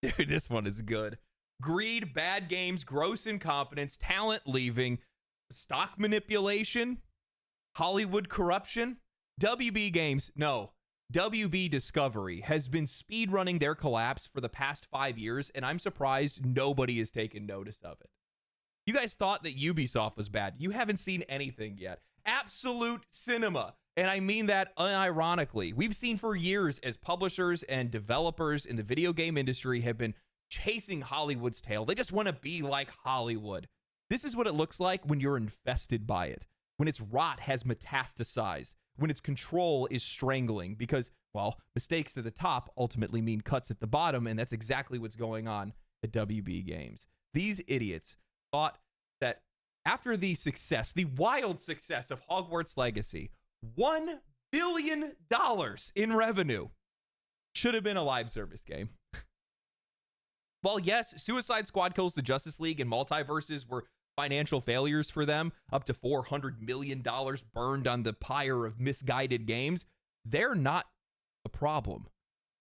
Dude, this one is good. Greed, bad games, gross incompetence, talent leaving, stock manipulation, Hollywood corruption. WB Games, no. WB Discovery has been speedrunning their collapse for the past 5 years, and I'm surprised nobody has taken notice of it. You guys thought that Ubisoft was bad. You haven't seen anything yet. Absolute cinema. And I mean that unironically. We've seen for years as publishers and developers in the video game industry have been chasing Hollywood's tail. They just want to be like Hollywood. This is what it looks like when you're infested by it, when its rot has metastasized, when its control is strangling, because, well, mistakes at the top ultimately mean cuts at the bottom, and that's exactly what's going on at WB Games. These idiots thought that after the success, the wild success of Hogwarts Legacy, $1 billion in revenue should have been a live service game. While yes, Suicide Squad Kills the Justice League and Multiverses were financial failures for them, up to $400 million burned on the pyre of misguided games, they're not the problem.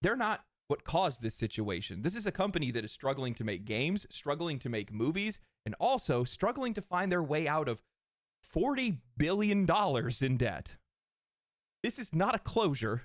They're not what caused this situation. This is a company that is struggling to make games, struggling to make movies, and also struggling to find their way out of $40 billion in debt. This is not a closure.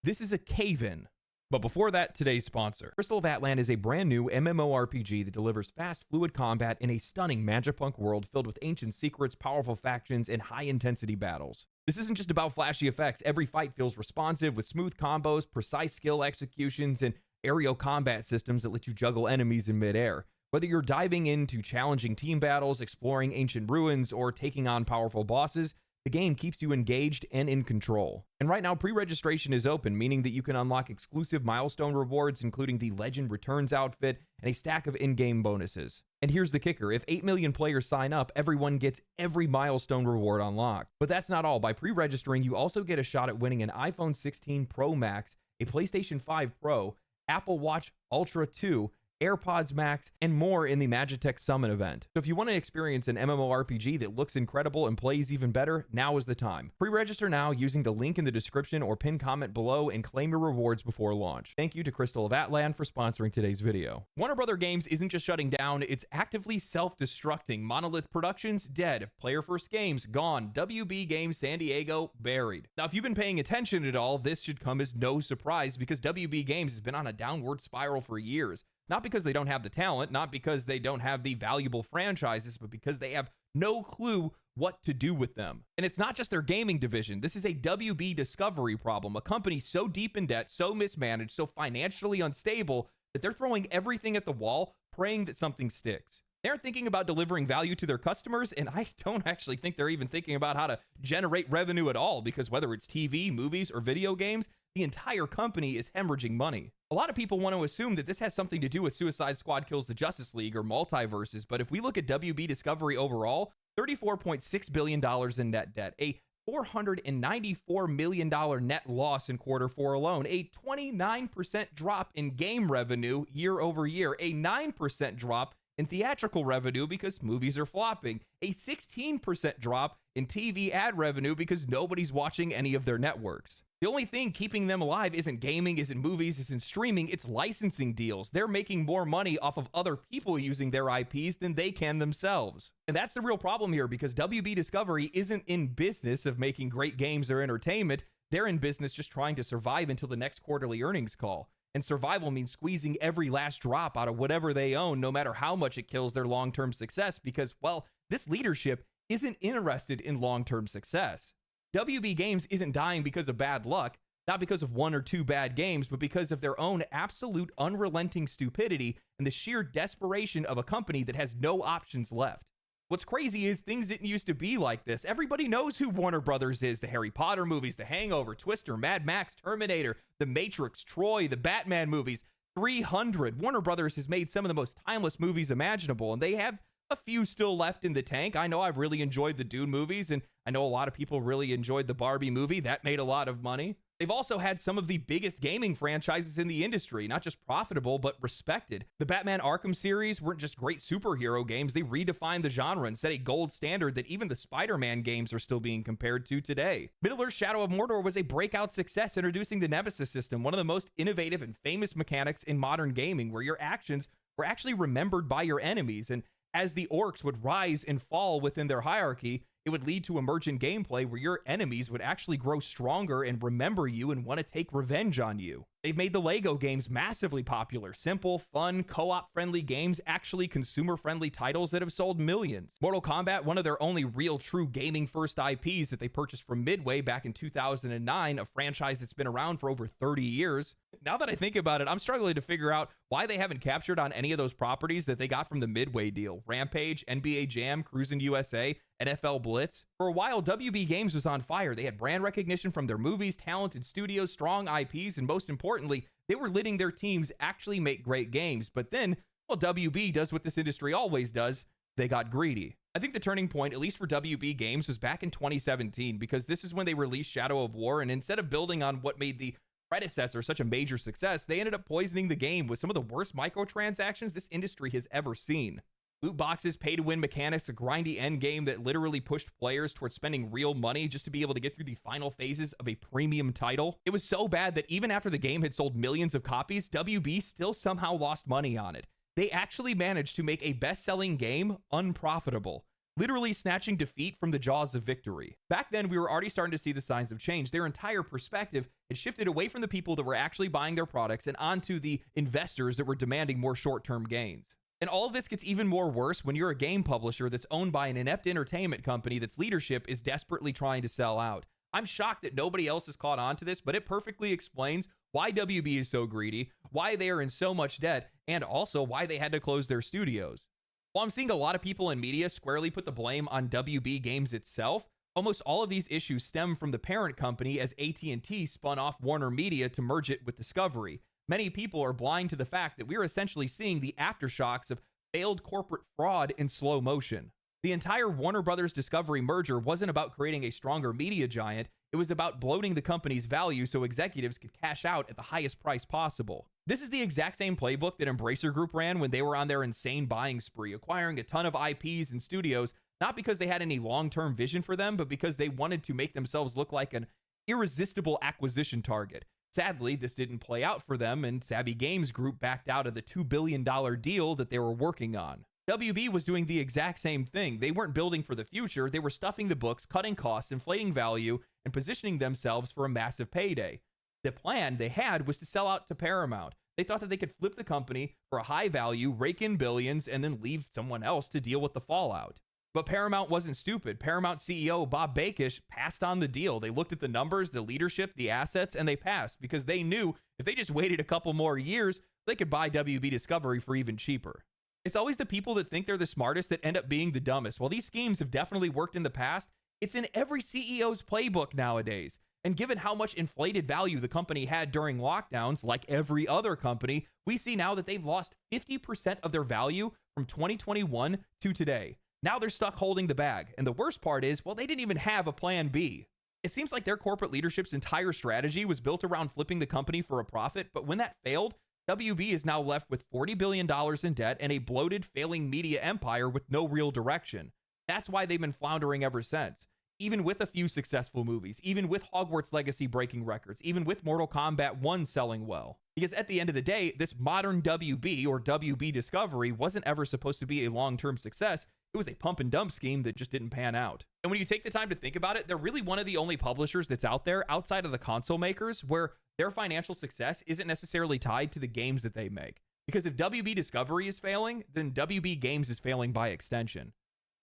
This is a cave-in. But before that, today's sponsor. Crystal of Atlan is a brand new MMORPG that delivers fast, fluid combat in a stunning Magipunk world filled with ancient secrets, powerful factions, and high-intensity battles. This isn't just about flashy effects. Every fight feels responsive with smooth combos, precise skill executions, and aerial combat systems that let you juggle enemies in midair. Whether you're diving into challenging team battles, exploring ancient ruins, or taking on powerful bosses, the game keeps you engaged and in control. And right now, pre-registration is open, meaning that you can unlock exclusive milestone rewards, including the Legend Returns outfit and a stack of in-game bonuses. And here's the kicker. If 8 million players sign up, everyone gets every milestone reward unlocked. But that's not all. By pre-registering, you also get a shot at winning an iPhone 16 Pro Max, a PlayStation 5 Pro, Apple Watch Ultra 2, AirPods Max, and more in the Magitech Summit event. So if you want to experience an MMORPG that looks incredible and plays even better, now is the time. Pre-register now using the link in the description or pinned comment below and claim your rewards before launch. Thank you to Crystal of Atlan for sponsoring today's video. Warner Brother Games isn't just shutting down, it's actively self-destructing. Monolith Productions, dead. Player First Games, gone. WB Games San Diego, buried. Now, if you've been paying attention at all, this should come as no surprise because WB Games has been on a downward spiral for years. Not because they don't have the talent, not because they don't have the valuable franchises, but because they have no clue what to do with them. And it's not just their gaming division. This is a WB Discovery problem, a company so deep in debt, so mismanaged, so financially unstable that they're throwing everything at the wall, praying that something sticks. They aren't thinking about delivering value to their customers, and I don't actually think they're even thinking about how to generate revenue at all, because whether it's TV, movies, or video games, the entire company is hemorrhaging money. A lot of people want to assume that this has something to do with Suicide Squad Kills the Justice League or Multiverses, but if we look at WB Discovery overall, $34.6 billion in net debt, a $494 million net loss in Q4 alone, a 29% drop in game revenue year over year, a 9% drop in theatrical revenue because movies are flopping, a 16% drop in TV ad revenue because nobody's watching any of their networks. The only thing keeping them alive isn't gaming, isn't movies, isn't streaming, it's licensing deals. They're making more money off of other people using their IPs than they can themselves. And that's the real problem here because WB Discovery isn't in business of making great games or entertainment. They're in business just trying to survive until the next quarterly earnings call. And survival means squeezing every last drop out of whatever they own, no matter how much it kills their long-term success because, well, this leadership isn't interested in long-term success. WB Games isn't dying because of bad luck, not because of 1 or 2 bad games, but because of their own absolute unrelenting stupidity and the sheer desperation of a company that has no options left. What's crazy is things didn't used to be like this. Everybody knows who Warner Brothers is. The Harry Potter movies, The Hangover, Twister, Mad Max, Terminator, The Matrix, Troy, the Batman movies, 300. Warner Brothers has made some of the most timeless movies imaginable, and they have a few still left in the tank. I know I've really enjoyed the Dune movies, and I know a lot of people really enjoyed the Barbie movie. That made a lot of money. They've also had some of the biggest gaming franchises in the industry, not just profitable, but respected. The Batman Arkham series weren't just great superhero games, they redefined the genre and set a gold standard that even the Spider-Man games are still being compared to today. Middle-earth's Shadow of Mordor was a breakout success, introducing the Nemesis system, one of the most innovative and famous mechanics in modern gaming, where your actions were actually remembered by your enemies, and as the orcs would rise and fall within their hierarchy, it would lead to emergent gameplay where your enemies would actually grow stronger and remember you and want to take revenge on you. They've made the Lego games massively popular. Simple, fun, co-op friendly games, actually consumer friendly titles that have sold millions. Mortal Kombat, one of their only real true gaming first IPs that they purchased from Midway back in 2009, a franchise that's been around for over 30 years. Now that I think about it, I'm struggling to figure out why they haven't captured on any of those properties that they got from the Midway deal. Rampage, NBA Jam, Cruisin' USA, NFL Blitz. For a while, WB Games was on fire. They had brand recognition from their movies, talented studios, strong IPs, and most importantly, they were letting their teams actually make great games. But then, well, WB does what this industry always does. They got greedy. I think the turning point, at least for WB Games, was back in 2017, because this is when they released Shadow of War, and instead of building on what made the predecessor such a major success, they ended up poisoning the game with some of the worst microtransactions this industry has ever seen. Loot boxes, pay-to-win mechanics, a grindy endgame that literally pushed players towards spending real money just to be able to get through the final phases of a premium title. It was so bad that even after the game had sold millions of copies, WB still somehow lost money on it. They actually managed to make a best-selling game unprofitable, literally snatching defeat from the jaws of victory. Back then, we were already starting to see the signs of change. Their entire perspective had shifted away from the people that were actually buying their products and onto the investors that were demanding more short-term gains. And all of this gets even more worse when you're a game publisher that's owned by an inept entertainment company that's leadership is desperately trying to sell out. I'm shocked that nobody else has caught on to this, but it perfectly explains why WB is so greedy, why they are in so much debt, and also why they had to close their studios. While I'm seeing a lot of people in media squarely put the blame on WB Games itself, almost all of these issues stem from the parent company as AT&T spun off Warner Media to merge it with Discovery. Many people are blind to the fact that we're essentially seeing the aftershocks of failed corporate fraud in slow motion. The entire Warner Brothers Discovery merger wasn't about creating a stronger media giant, it was about bloating the company's value so executives could cash out at the highest price possible. This is the exact same playbook that Embracer Group ran when they were on their insane buying spree, acquiring a ton of IPs and studios, not because they had any long-term vision for them, but because they wanted to make themselves look like an irresistible acquisition target. Sadly, this didn't play out for them, and Savvy Games Group backed out of the $2 billion deal that they were working on. WB was doing the exact same thing. They weren't building for the future, they were stuffing the books, cutting costs, inflating value, and positioning themselves for a massive payday. The plan they had was to sell out to Paramount. They thought that they could flip the company for a high value, rake in billions, and then leave someone else to deal with the fallout. But Paramount wasn't stupid. Paramount CEO Bob Bakish passed on the deal. They looked at the numbers, the leadership, the assets, and they passed because they knew if they just waited a couple more years, they could buy WB Discovery for even cheaper. It's always the people that think they're the smartest that end up being the dumbest. While these schemes have definitely worked in the past, it's in every CEO's playbook nowadays. And given how much inflated value the company had during lockdowns, like every other company, we see now that they've lost 50% of their value from 2021 to today. Now they're stuck holding the bag. And the worst part is, well, they didn't even have a plan B. It seems like their corporate leadership's entire strategy was built around flipping the company for a profit, but when that failed, WB is now left with $40 billion in debt and a bloated, failing media empire with no real direction. That's why they've been floundering ever since. Even with a few successful movies, even with Hogwarts Legacy breaking records, even with Mortal Kombat 1 selling well. Because at the end of the day, this modern WB or WB Discovery wasn't ever supposed to be a long-term success. It was a pump and dump scheme that just didn't pan out. And when you take the time to think about it, they're really one of the only publishers that's out there outside of the console makers where their financial success isn't necessarily tied to the games that they make. Because if WB Discovery is failing, then WB Games is failing by extension.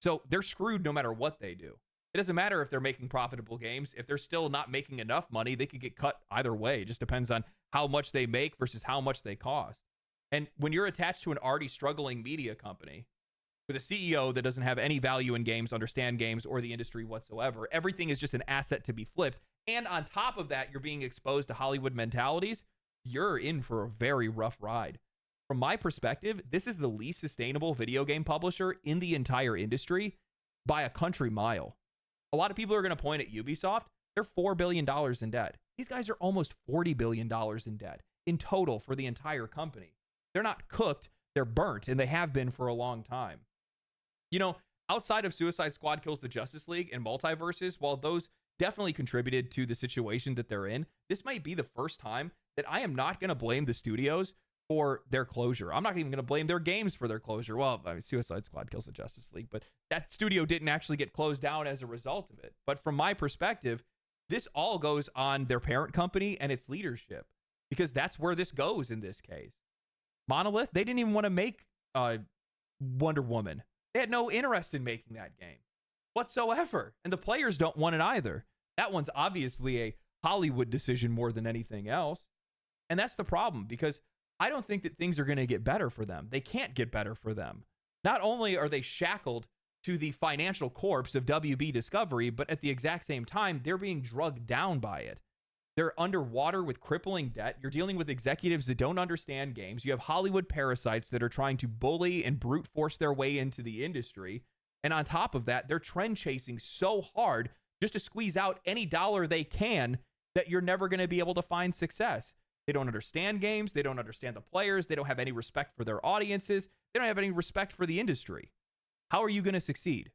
So they're screwed no matter what they do. It doesn't matter if they're making profitable games. If they're still not making enough money, they could get cut either way. It just depends on how much they make versus how much they cost. And when you're attached to an already struggling media company with a CEO that doesn't have any value in games, understand games, or the industry whatsoever, everything is just an asset to be flipped. And on top of that, you're being exposed to Hollywood mentalities. You're in for a very rough ride. From my perspective, this is the least sustainable video game publisher in the entire industry by a country mile. A lot of people are going to point at Ubisoft. They're $4 billion in debt. These guys are almost $40 billion in debt in total for the entire company. They're not cooked, they're burnt, and they have been for a long time. You know, outside of Suicide Squad Kills the Justice League and Multiverses, while those definitely contributed to the situation that they're in, this might be the first time that I am not going to blame the studios for their closure. I'm not even going to blame their games for their closure. Well, I mean, Suicide Squad Kills the Justice League, but that studio didn't actually get closed down as a result of it. But from my perspective, this all goes on their parent company and its leadership, because that's where this goes in this case. Monolith, they didn't even want to make Wonder Woman. They had no interest in making that game whatsoever, and the players don't want it either. That one's obviously a Hollywood decision more than anything else, and that's the problem, because I don't think that things are going to get better for them. They can't get better for them. Not only are they shackled to the financial corpse of WB Discovery, but at the exact same time, they're being drugged down by it. They're underwater with crippling debt. You're dealing with executives that don't understand games. You have Hollywood parasites that are trying to bully and brute force their way into the industry. And on top of that, they're trend chasing so hard just to squeeze out any dollar they can that you're never going to be able to find success. They don't understand games. They don't understand the players. They don't have any respect for their audiences. They don't have any respect for the industry. How are you going to succeed?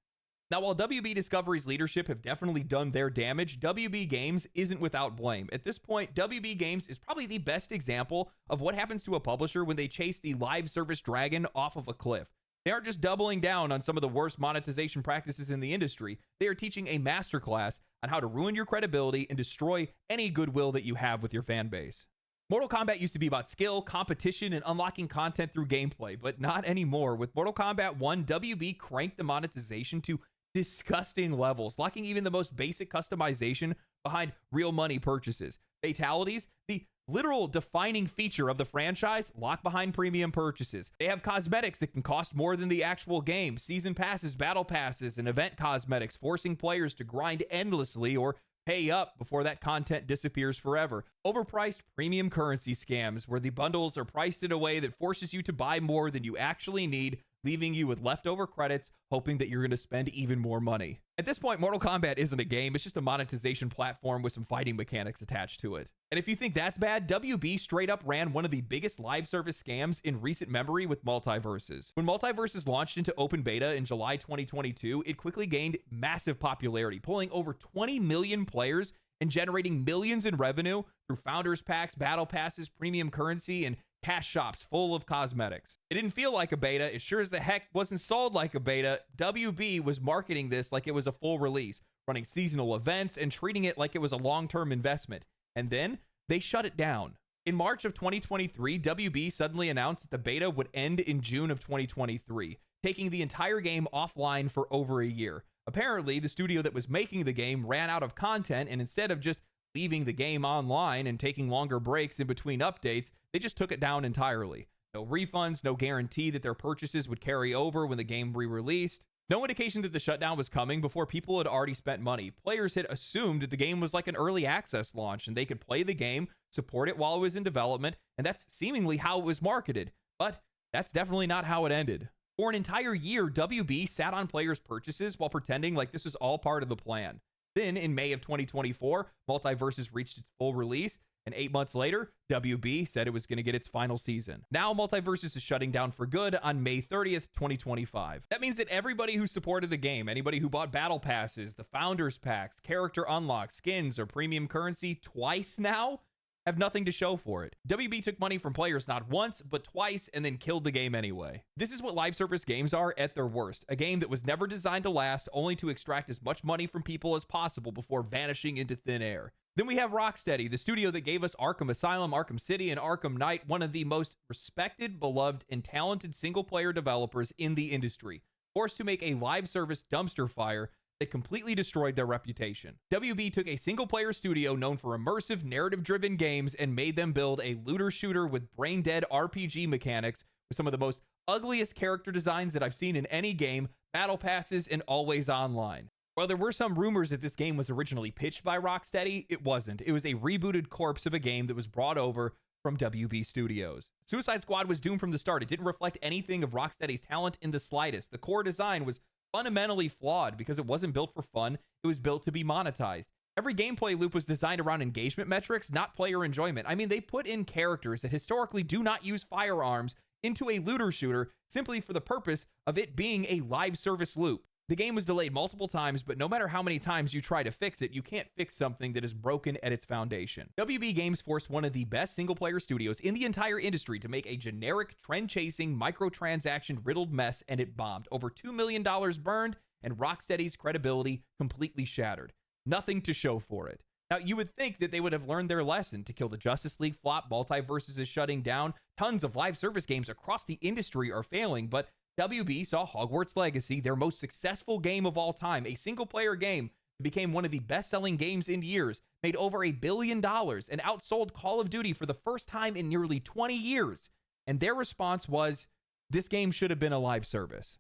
Now, while WB Discovery's leadership have definitely done their damage, WB Games isn't without blame. At this point, WB Games is probably the best example of what happens to a publisher when they chase the live service dragon off of a cliff. They aren't just doubling down on some of the worst monetization practices in the industry. They are teaching a masterclass on how to ruin your credibility and destroy any goodwill that you have with your fan base. Mortal Kombat used to be about skill, competition, and unlocking content through gameplay, but not anymore. With Mortal Kombat 1, WB cranked the monetization to disgusting levels, locking even the most basic customization behind real money purchases. Fatalities, the literal defining feature of the franchise, lock behind premium purchases. They have cosmetics that can cost more than the actual game, season passes, battle passes, and event cosmetics, forcing players to grind endlessly or pay up before that content disappears forever. Overpriced premium currency scams, where the bundles are priced in a way that forces you to buy more than you actually need, leaving you with leftover credits, hoping that you're going to spend even more money. At this point, Mortal Kombat isn't a game, it's just a monetization platform with some fighting mechanics attached to it. And if you think that's bad, WB straight up ran one of the biggest live service scams in recent memory with Multiverses. When Multiverses launched into open beta in July 2022, it quickly gained massive popularity, pulling over 20 million players and generating millions in revenue through founders packs, battle passes, premium currency, and cash shops full of cosmetics. It didn't feel like a beta. It sure as the heck wasn't sold like a beta. WB was marketing this like it was a full release, running seasonal events and treating it like it was a long-term investment. And then they shut it down. In March of 2023, WB suddenly announced that the beta would end in June of 2023, taking the entire game offline for over a year. Apparently, the studio that was making the game ran out of content, and instead of just leaving the game online and taking longer breaks in between updates, they just took it down entirely. No refunds, no guarantee that their purchases would carry over when the game re-released. No indication that the shutdown was coming before people had already spent money. Players had assumed that the game was like an early access launch and they could play the game, support it while it was in development, and that's seemingly how it was marketed. But that's definitely not how it ended. For an entire year, WB sat on players' purchases while pretending like this was all part of the plan. Then, in May of 2024, Multiverses reached its full release, and 8 months later, WB said it was going to get its final season. Now, Multiverses is shutting down for good on May 30th, 2025. That means that everybody who supported the game, anybody who bought battle passes, the founders packs, character unlocks, skins, or premium currency twice now, have nothing to show for it. WB took money from players not once, but twice, and then killed the game anyway. This is what live service games are at their worst. A game that was never designed to last, only to extract as much money from people as possible before vanishing into thin air. Then we have Rocksteady, the studio that gave us Arkham Asylum, Arkham City, and Arkham Knight, one of the most respected, beloved, and talented single-player developers in the industry, forced to make a live service dumpster fire that completely destroyed their reputation. WB took a single-player studio known for immersive, narrative-driven games and made them build a looter-shooter with brain-dead RPG mechanics with some of the most ugliest character designs that I've seen in any game, battle passes, and always online. While there were some rumors that this game was originally pitched by Rocksteady, it wasn't. It was a rebooted corpse of a game that was brought over from WB Studios. Suicide Squad was doomed from the start. It didn't reflect anything of Rocksteady's talent in the slightest. The core design was fundamentally flawed because it wasn't built for fun. It was built to be monetized. Every gameplay loop was designed around engagement metrics, not player enjoyment. I mean, they put in characters that historically do not use firearms into a looter shooter simply for the purpose of it being a live service loop. The game was delayed multiple times, but no matter how many times you try to fix it, you can't fix something that is broken at its foundation. WB Games forced one of the best single-player studios in the entire industry to make a generic, trend-chasing, microtransaction-riddled mess, and it bombed. Over $2 million burned, and Rocksteady's credibility completely shattered. Nothing to show for it. Now, you would think that they would have learned their lesson. To kill the Justice League flop, Multiverses is shutting down, tons of live service games across the industry are failing, but WB saw Hogwarts Legacy, their most successful game of all time, a single-player game that became one of the best-selling games in years, made over $1 billion, and outsold Call of Duty for the first time in nearly 20 years. And their response was, this game should have been a live service.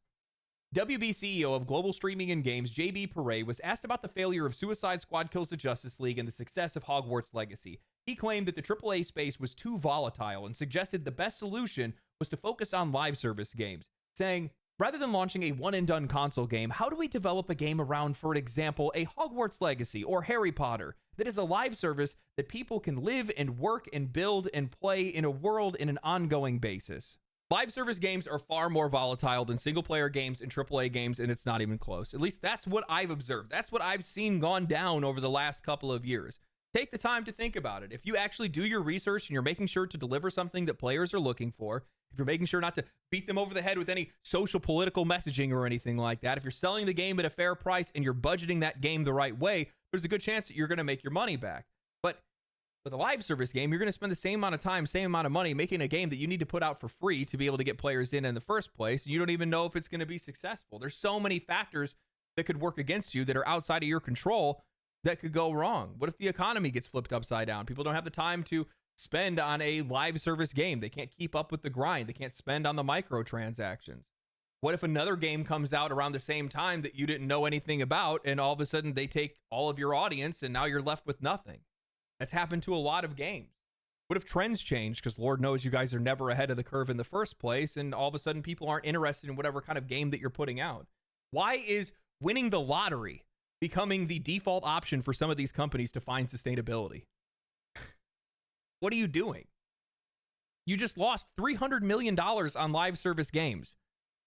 WB CEO of Global Streaming and Games, JB Perret, was asked about the failure of Suicide Squad Kills the Justice League and the success of Hogwarts Legacy. He claimed that the AAA space was too volatile and suggested the best solution was to focus on live service games, saying, rather than launching a one-and-done console game, how do we develop a game around, for example, a Hogwarts Legacy or Harry Potter that is a live service that people can live and work and build and play in a world in an ongoing basis? Live service games are far more volatile than single-player games and AAA games, and it's not even close. At least that's what I've observed. That's what I've seen gone down over the last couple of years. Take the time to think about it. If you actually do your research and you're making sure to deliver something that players are looking for, if you're making sure not to beat them over the head with any social political messaging or anything like that, if you're selling the game at a fair price and you're budgeting that game the right way, there's a good chance that you're going to make your money back. But with a live service game, you're going to spend the same amount of time, same amount of money making a game that you need to put out for free to be able to get players in the first place, and you don't even know if it's going to be successful. There's so many factors that could work against you that are outside of your control that could go wrong. What if the economy gets flipped upside down? People don't have the time to spend on a live service game. They can't keep up with the grind. They can't spend on the microtransactions. What if another game comes out around the same time that you didn't know anything about, and all of a sudden they take all of your audience and now you're left with nothing? That's happened to a lot of games. What if trends change? Because Lord knows you guys are never ahead of the curve in the first place, and all of a sudden people aren't interested in whatever kind of game that you're putting out. Why is winning the lottery becoming the default option for some of these companies to find sustainability? What are you doing? You just lost $300 million on live service games.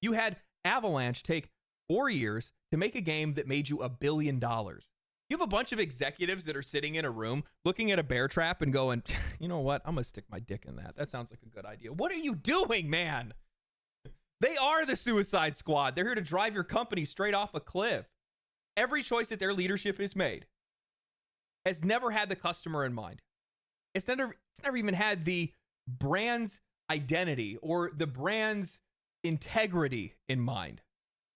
You had Avalanche take 4 years to make a game that made you $1 billion. You have a bunch of executives that are sitting in a room looking at a bear trap and going, you know what? I'm going to stick my dick in that. That sounds like a good idea. What are you doing, man? They are the Suicide Squad. They're here to drive your company straight off a cliff. Every choice that their leadership has made has never had the customer in mind. It's never even had the brand's identity or the brand's integrity in mind.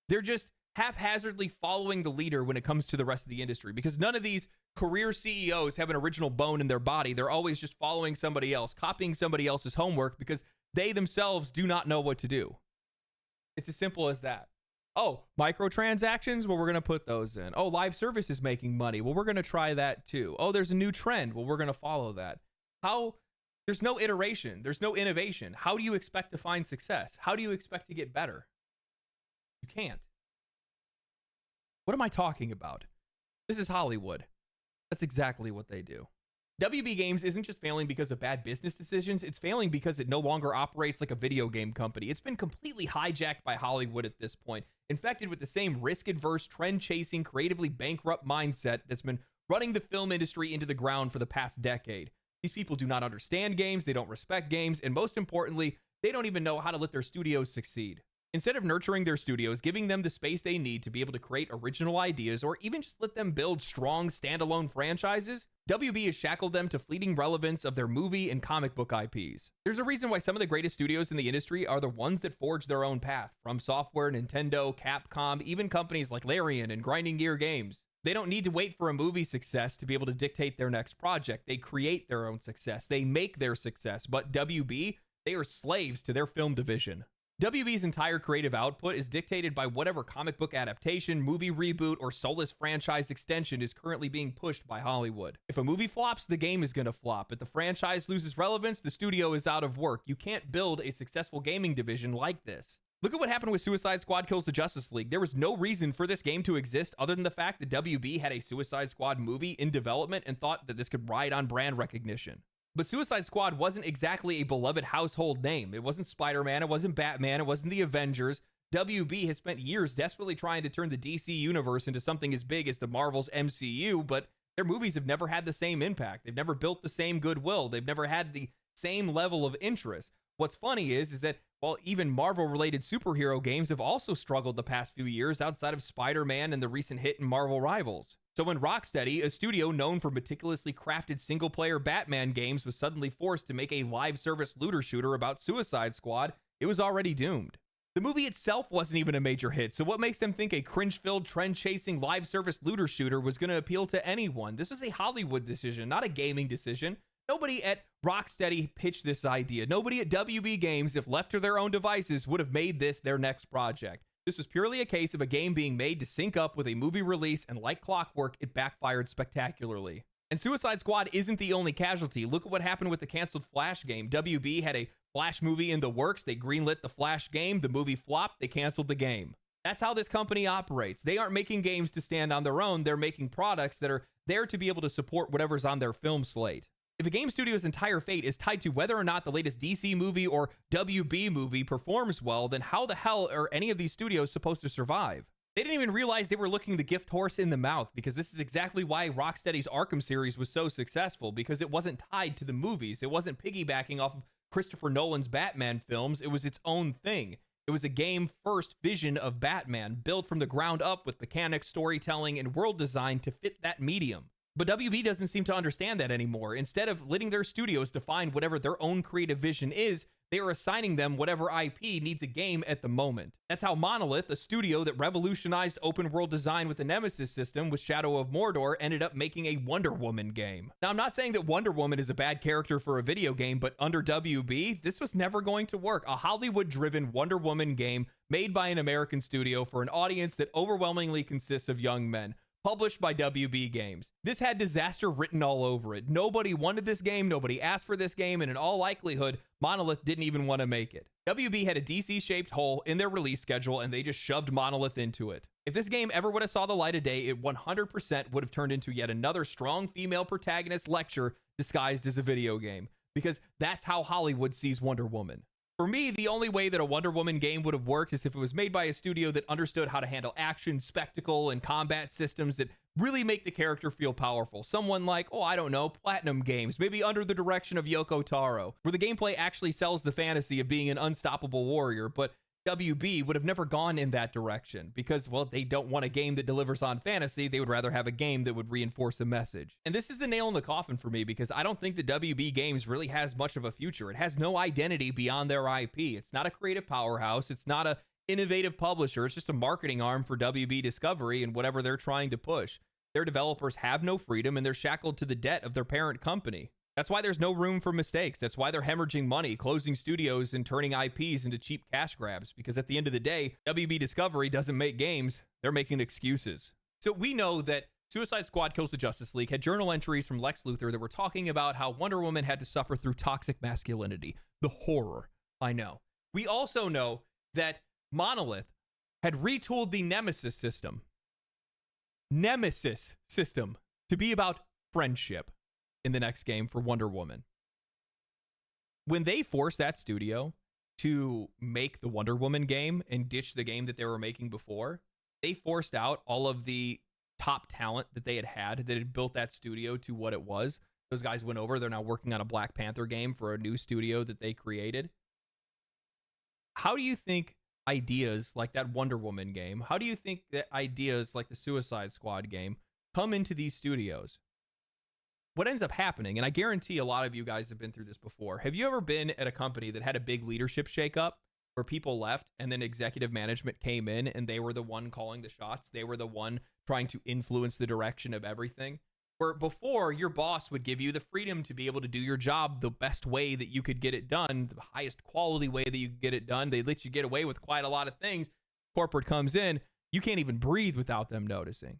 They're just haphazardly following the leader when it comes to the rest of the industry, because none of these career CEOs have an original bone in their body. They're always just following somebody else, copying somebody else's homework because they themselves do not know what to do. It's as simple as that. Oh, microtransactions? Well, we're going to put those in. Oh, live service is making money. Well, we're going to try that too. Oh, there's a new trend. Well, we're going to follow that. There's no iteration. There's no innovation. How do you expect to find success? How do you expect to get better? You can't. What am I talking about? This is Hollywood. That's exactly what they do. WB Games isn't just failing because of bad business decisions. It's failing because it no longer operates like a video game company. It's been completely hijacked by Hollywood at this point, infected with the same risk-adverse, trend-chasing, creatively bankrupt mindset that's been running the film industry into the ground for the past decade. These people do not understand games, they don't respect games, and most importantly, they don't even know how to let their studios succeed. Instead of nurturing their studios, giving them the space they need to be able to create original ideas, or even just let them build strong standalone franchises, WB has shackled them to fleeting relevance of their movie and comic book IPs. There's a reason why some of the greatest studios in the industry are the ones that forge their own path. From Software, Nintendo, Capcom, even companies like Larian and Grinding Gear Games. They don't need to wait for a movie success to be able to dictate their next project. They create their own success. They make their success. But WB, they are slaves to their film division. WB's entire creative output is dictated by whatever comic book adaptation, movie reboot, or soulless franchise extension is currently being pushed by Hollywood. If a movie flops, the game is going to flop. If the franchise loses relevance, the studio is out of work. You can't build a successful gaming division like this. Look at what happened with Suicide Squad Kills the Justice League. There was no reason for this game to exist other than the fact that WB had a Suicide Squad movie in development and thought that this could ride on brand recognition. But Suicide Squad wasn't exactly a beloved household name. It wasn't Spider-Man, it wasn't Batman, it wasn't the Avengers. WB has spent years desperately trying to turn the DC universe into something as big as the Marvel's MCU, but their movies have never had the same impact. They've never built the same goodwill. They've never had the same level of interest. What's funny is that while even Marvel-related superhero games have also struggled the past few years outside of Spider-Man and the recent hit in Marvel Rivals. So when Rocksteady, a studio known for meticulously crafted single-player Batman games, was suddenly forced to make a live service looter shooter about Suicide Squad, it was already doomed. The movie itself wasn't even a major hit, so what makes them think a cringe-filled, trend-chasing live service looter shooter was going to appeal to anyone? This was a Hollywood decision, not a gaming decision. Nobody at Rocksteady pitched this idea. Nobody at WB Games, if left to their own devices, would have made this their next project. This was purely a case of a game being made to sync up with a movie release, and like clockwork, it backfired spectacularly. And Suicide Squad isn't the only casualty. Look at what happened with the canceled Flash game. WB had a Flash movie in the works. They greenlit the Flash game. The movie flopped. They canceled the game. That's how this company operates. They aren't making games to stand on their own. They're making products that are there to be able to support whatever's on their film slate. If a game studio's entire fate is tied to whether or not the latest DC movie or WB movie performs well, then how the hell are any of these studios supposed to survive? They didn't even realize they were looking the gift horse in the mouth, because this is exactly why Rocksteady's Arkham series was so successful, because it wasn't tied to the movies. It wasn't piggybacking off of Christopher Nolan's Batman films. It was its own thing. It was a game-first vision of Batman, built from the ground up with mechanics, storytelling, and world design to fit that medium. But WB doesn't seem to understand that anymore. Instead of letting their studios define whatever their own creative vision is, they are assigning them whatever IP needs a game at the moment. That's how Monolith, a studio that revolutionized open world design with the Nemesis system with Shadow of Mordor, ended up making a Wonder Woman game. Now, I'm not saying that Wonder Woman is a bad character for a video game, but under WB, this was never going to work. A Hollywood-driven Wonder Woman game made by an American studio for an audience that overwhelmingly consists of young men. Published by WB Games. This had disaster written all over it. Nobody wanted this game, nobody asked for this game, and in all likelihood, Monolith didn't even want to make it. WB had a DC-shaped hole in their release schedule, and they just shoved Monolith into it. If this game ever would have saw the light of day, it 100% would have turned into yet another strong female protagonist lecture disguised as a video game, because that's how Hollywood sees Wonder Woman. For me, the only way that a Wonder Woman game would have worked is if it was made by a studio that understood how to handle action, spectacle, and combat systems that really make the character feel powerful. Someone like, I don't know, Platinum Games, maybe under the direction of Yoko Taro, where the gameplay actually sells the fantasy of being an unstoppable warrior, but WB would have never gone in that direction because, they don't want a game that delivers on fantasy. They would rather have a game that would reinforce a message. And this is the nail in the coffin for me, because I don't think that WB Games really has much of a future. It has no identity beyond their IP. It's not a creative powerhouse. It's not a innovative publisher. It's just a marketing arm for WB Discovery and whatever they're trying to push. Their developers have no freedom, and they're shackled to the debt of their parent company. That's why there's no room for mistakes. That's why they're hemorrhaging money, closing studios, and turning IPs into cheap cash grabs. Because at the end of the day, WB Discovery doesn't make games. They're making excuses. So we know that Suicide Squad Kills the Justice League had journal entries from Lex Luthor that were talking about how Wonder Woman had to suffer through toxic masculinity. The horror. I know. We also know that Monolith had retooled the Nemesis system. To be about friendship in the next game for Wonder Woman. When they forced that studio to make the Wonder Woman game and ditch the game that they were making before, they forced out all of the top talent that they had that had built that studio to what it was. Those guys went over. They're now working on a Black Panther game for a new studio that they created. How do you think ideas like that Wonder Woman game, how do you think that ideas like the Suicide Squad game come into these studios? What ends up happening, and I guarantee a lot of you guys have been through this before. Have you ever been at a company that had a big leadership shakeup where people left and then executive management came in and they were the one calling the shots? They were the one trying to influence the direction of everything. Where before, your boss would give you the freedom to be able to do your job the best way that you could get it done, the highest quality way that you could get it done. They let you get away with quite a lot of things. Corporate comes in, you can't even breathe without them noticing.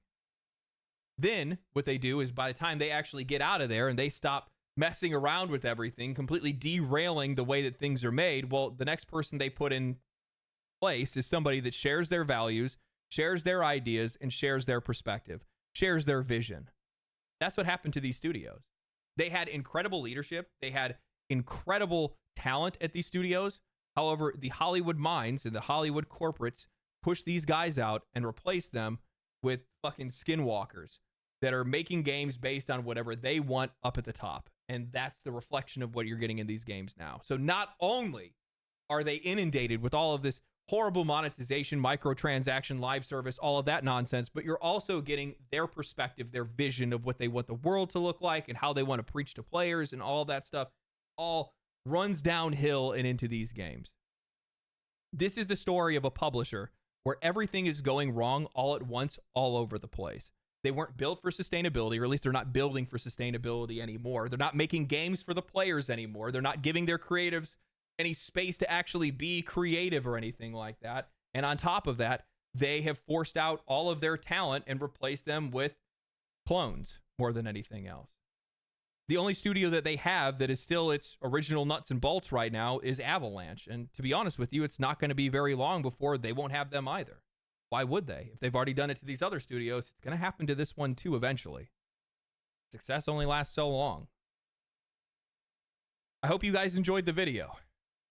Then what they do is by the time they actually get out of there and they stop messing around with everything, completely derailing the way that things are made, well, the next person they put in replace is somebody that shares their values, shares their ideas, and shares their perspective, shares their vision. That's what happened to these studios. They had incredible leadership. They had incredible talent at these studios. However, the Hollywood minds and the Hollywood corporates push these guys out and replace them with fucking skinwalkers that are making games based on whatever they want up at the top. And that's the reflection of what you're getting in these games now. So not only are they inundated with all of this horrible monetization, microtransaction, live service, all of that nonsense, but you're also getting their perspective, their vision of what they want the world to look like and how they want to preach to players and all that stuff all runs downhill and into these games. This is the story of a publisher where everything is going wrong all at once, all over the place. They weren't built for sustainability, or at least they're not building for sustainability anymore. They're not making games for the players anymore. They're not giving their creatives any space to actually be creative or anything like that. And on top of that, they have forced out all of their talent and replaced them with clones more than anything else. The only studio that they have that is still its original nuts and bolts right now is Avalanche. And to be honest with you, it's not going to be very long before they won't have them either. Why would they? If they've already done it to these other studios, it's going to happen to this one too eventually. Success only lasts so long. I hope you guys enjoyed the video.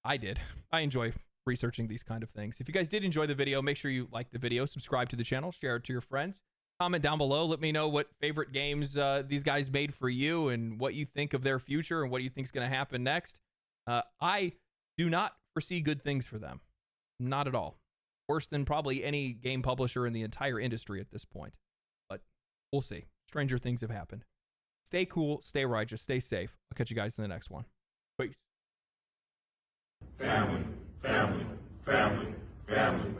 I did. I enjoy researching these kind of things. If you guys did enjoy the video, make sure you like the video, subscribe to the channel, share it to your friends. Comment down below. Let me know what favorite games these guys made for you and what you think of their future and what you think is going to happen next. I do not foresee good things for them. Not at all. Worse than probably any game publisher in the entire industry at this point. But we'll see. Stranger things have happened. Stay cool, stay righteous, stay safe. I'll catch you guys in the next one. Peace. Family, family, family, family.